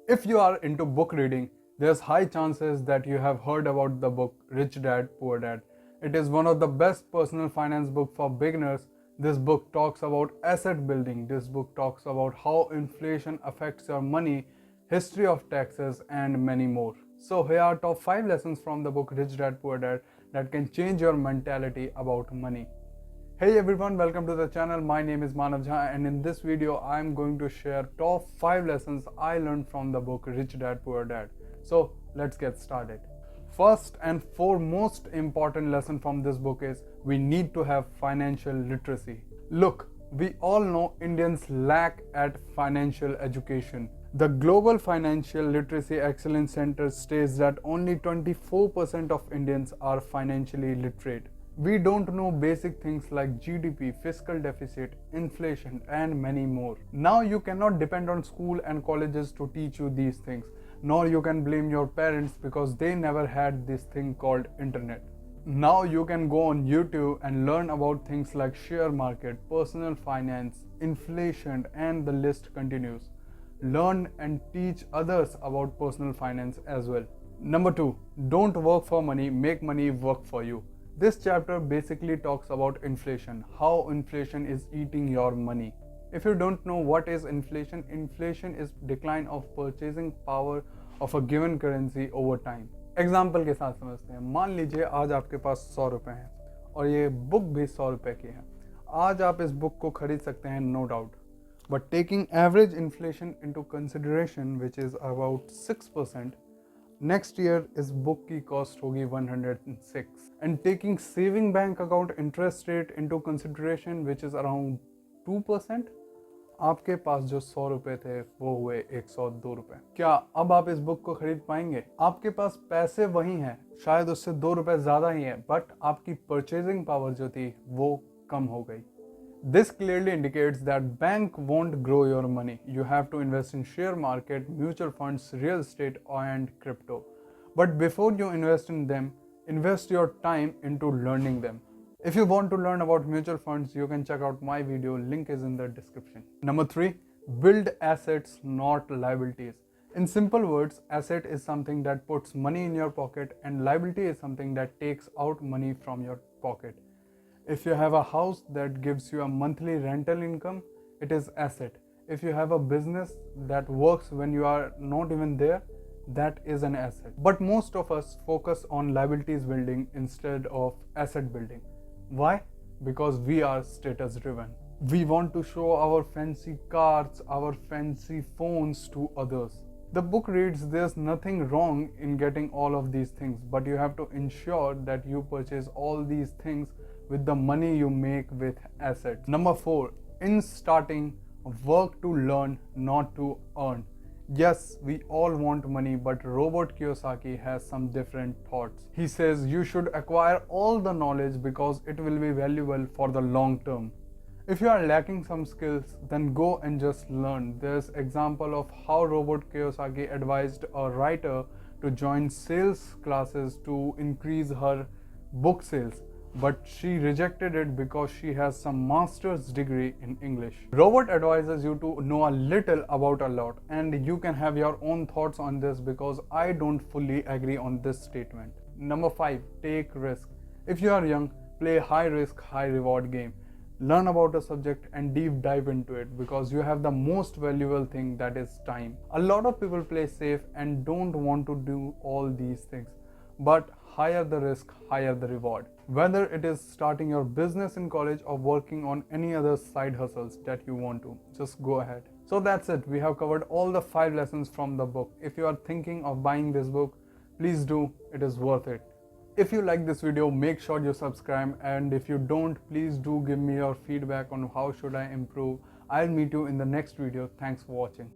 If you are into book reading, there's high chances that you have heard about the book Rich Dad Poor Dad. It is one of the best personal finance book for beginners. This book talks about asset building. This book talks about how inflation affects your money, history of taxes, and many more. So here are top 5 lessons from the book Rich Dad Poor Dad that can change your mentality about money. Hey everyone, welcome to the channel. My name is Manav Jha, and in this video I am going to share top 5 lessons I learned from the book Rich Dad Poor Dad. So let's get started. First and foremost important lesson from this book is we need to have financial literacy. Look, we all know Indians lack at financial education. The Global Financial Literacy Excellence Center states that only 24% of Indians are financially literate. We don't know basic things like GDP, fiscal deficit, inflation, and many more. Now you cannot depend on school and colleges to teach you these things, nor you can blame your parents because they never had this thing called internet. Now you can go on YouTube and learn about things like share market, personal finance, inflation, and the list continues. Learn and teach others about personal finance as well. Number 2, don't work for money, make money work for you. This chapter basically talks about inflation, how inflation is eating your money. If you don't know what is inflation, inflation is decline of purchasing power of a given currency over time. Example के साथ समझते हैं. मान लीजिए आज आपके पास 100 रुपये हैं और ये बुक भी 100 रुपये की है. आज आप इस बुक को खरीद सकते हैं, no doubt, but taking average inflation into consideration which is about 6%, next year इस बुक की कॉस्ट होगी 106. And taking saving bank account interest rate into consideration which is around 2%, आपके पास जो 100 रुपये थे वो हुए 102 रुपये. क्या अब आप इस बुक को खरीद पाएंगे? आपके पास पैसे वही हैं, शायद उससे 2 रुपये ज़्यादा ही है, बट आपकी परचेजिंग पावर जो थी वो कम हो गई. This clearly indicates that bank won't grow your money. You have to invest in share market, mutual funds, real estate, and crypto. But before you invest in them, invest your time into learning them. If you want to learn about mutual funds, you can check out my video, link is in the description. Number 3, build assets, not liabilities. In simple words, asset is something that puts money in your pocket and liability is something that takes out money from your pocket. If you have a house that gives you a monthly rental income, it is asset. If you have a business that works when you are not even there, that is an asset. But most of us focus on liabilities building instead of asset building. Why? Because we are status driven. We want to show our fancy cars, our fancy phones to others. The book reads there's nothing wrong in getting all of these things, but you have to ensure that you purchase all these things with the money you make with assets. Number 4, in starting, work to learn, not to earn. Yes, we all want money, but Robert Kiyosaki has some different thoughts. He says you should acquire all the knowledge because it will be valuable for the long term. If you are lacking some skills, then go and just learn. There's example of how Robert Kiyosaki advised a writer to join sales classes to increase her book sales, but she rejected it because she has some master's degree in English. Robert advises you to know a little about a lot, and you can have your own thoughts on this because I don't fully agree on this statement. Number 5, take risk. If you are young, play high risk, high reward game. Learn about a subject and deep dive into it because you have the most valuable thing, that is time. A lot of people play safe and don't want to do all these things, but higher the risk, higher the reward. Whether it is starting your business in college or working on any other side hustles that you want to, just go ahead. So that's it. We have covered all the 5 lessons from the book. If you are thinking of buying this book, please do. It is worth it. If you like this video, make sure you subscribe, and if you don't, please do give me your feedback on how should I improve. I'll meet you in the next video. Thanks for watching.